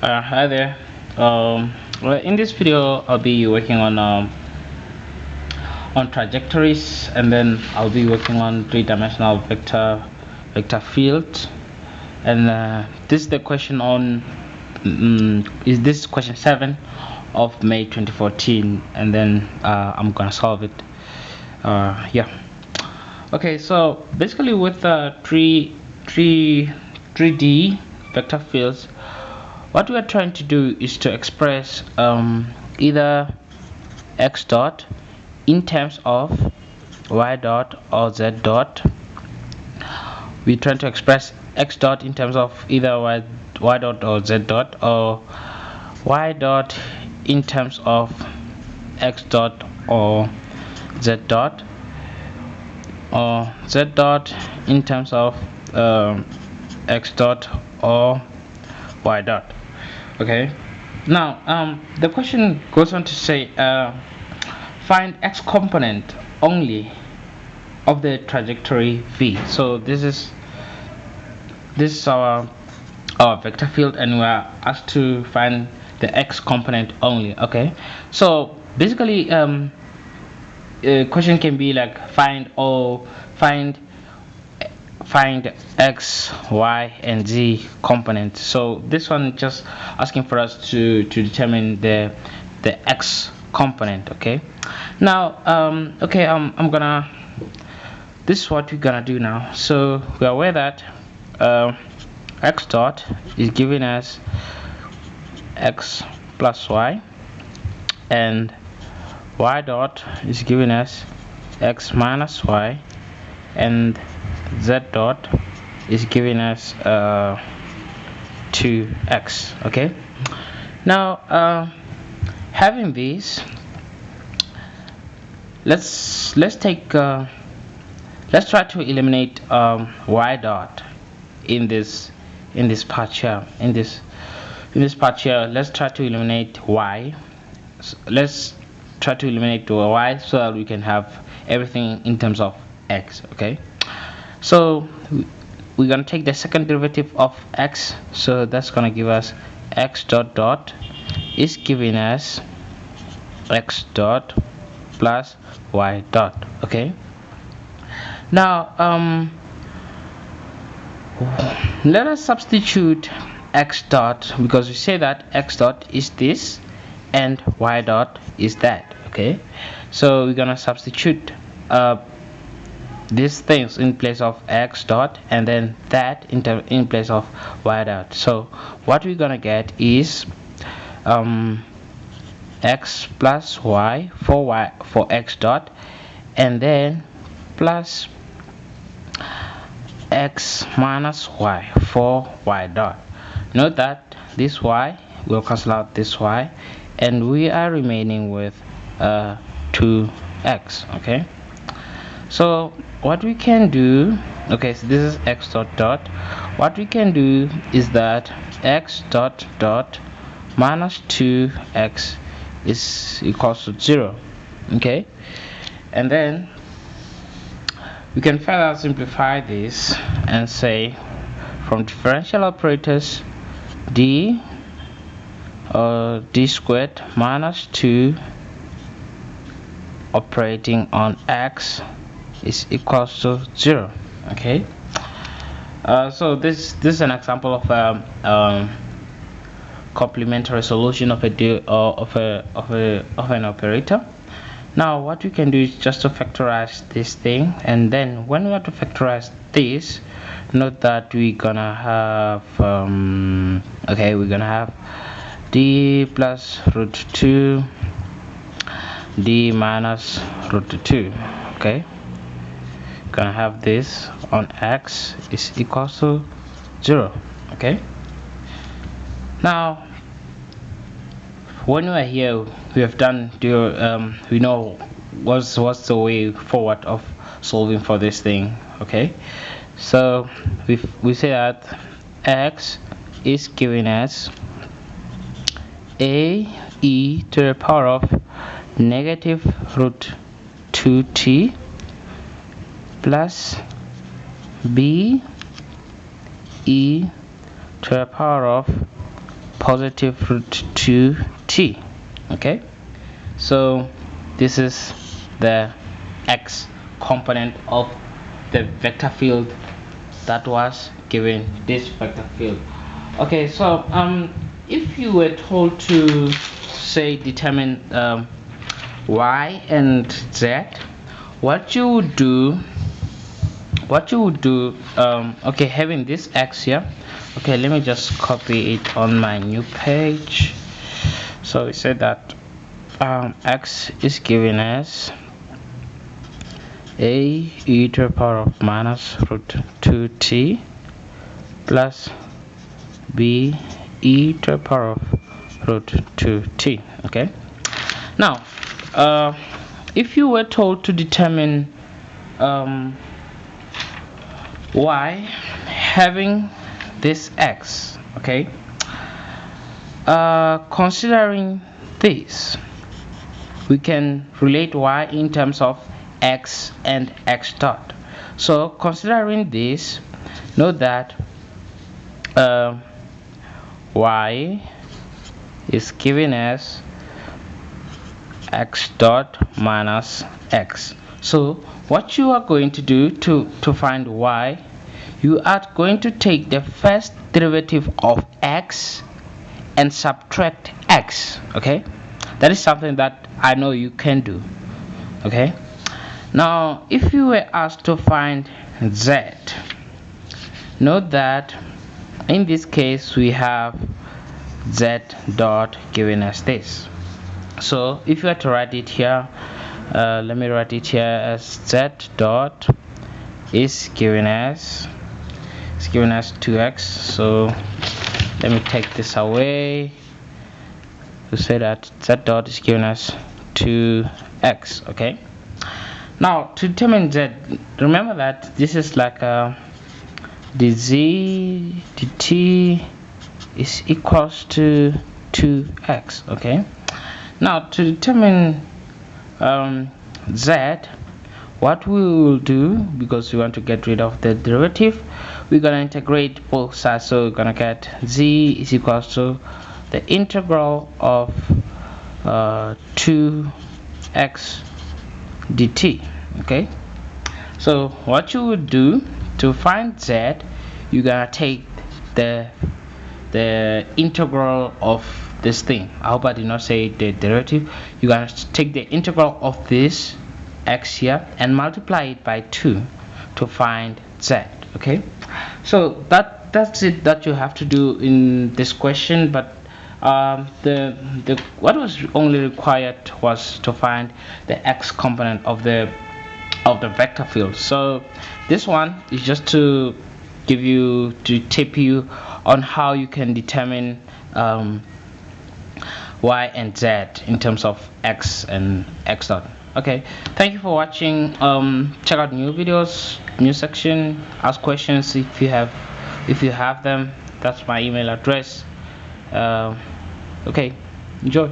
Hi there. Well, in this video, I'll be working on trajectories, and then I'll be working on three-dimensional vector field. And this is the question on is this question 7 of May 2014, and then I'm gonna solve it. Yeah. Okay. So basically, with three D vector fields, what we are trying to do is to express either x dot in terms of y dot or z dot. We're trying to express x dot in terms of either y dot or z dot, or y dot in terms of x dot or z dot, or z dot in terms of x dot or y dot. Okay, now the question goes on to say find x component only of the trajectory v. So this is our vector field, and we are asked to find the x component only. Okay, so basically question can be like find x, y, and z components. So this one just asking for us to determine the x component. Okay, now I'm gonna, this is what we're gonna do now. So we are aware that x dot is giving us x plus y, and y dot is giving us x minus y, and z dot is giving us 2x. Okay, now having these, let's try to eliminate y dot in this part here. In this part here, let's try to eliminate y. So let's try to eliminate y so that we can have everything in terms of x. Okay, so we're gonna take the second derivative of x, so that's gonna give us x dot dot is giving us x dot plus y dot. Okay, now let us substitute x dot, because we say that x dot is this and y dot is that. Okay, so we're gonna substitute these things in place of x dot, and then that in place of y dot. So what we're gonna get is x plus y for x dot, and then plus x minus y for y dot. Note that this y will cancel out this y, and we are remaining with 2x. Okay, so what we can do, okay, so this is x dot dot. What we can do is that x dot dot minus 2x is equals to 0. Okay, and then we can further simplify this and say from differential operators, d squared minus 2 operating on x is equals to 0. Okay, so this is an example of a complementary solution of an operator. Now what we can do is just to factorize this thing, and then when we have to factorize this, note that we're gonna have we're gonna have d plus root 2 d minus root 2. Okay, gonna have this on x is equals to 0. Okay, now when we are here, we have done we know what's the way forward of solving for this thing. Okay, so we say that x is giving us a e to the power of negative root 2t plus b e to the power of positive root 2t. Okay, so this is the x component of the vector field that was given this vector field. Okay, so if you were told to say determine y and z, what you would do, okay, having this x here, okay, let me just copy it on my new page. So we said that x is given as a e to the power of minus root 2t plus b e to the power of root 2t. Okay, now if you were told to determine y having this x, okay, considering this, we can relate y in terms of x and x dot. So considering this, note that y is given as x dot minus x. So what you are going to do to find y, you are going to take the first derivative of x and subtract x. Okay, that is something that I know you can do. Okay, now if you were asked to find z, note that in this case we have z dot given as this. So if you were to write it here, let me write it here as z dot is given as 2x. So let me take this away to say that z dot is given as 2x. Okay, now to determine z, remember that this is like dz dt is equals to 2x. Okay, now to determine z, what we will do, because we want to get rid of the derivative, we're going to integrate both sides. So we're going to get z is equals to the integral of 2x dt. Okay, so what you would do to find z, you're gonna take the integral of this thing. I hope I did not say the derivative. You're gonna take the integral of this x here and multiply it by 2 to find z. Okay, so that's it that you have to do in this question. But what was only required was to find the x component of the vector field. So this one is just to tip you on how you can determine y and z in terms of x and x dot. Okay, thank you for watching. Check out new videos, new section, ask questions if you have them. That's my email address. Okay, enjoy.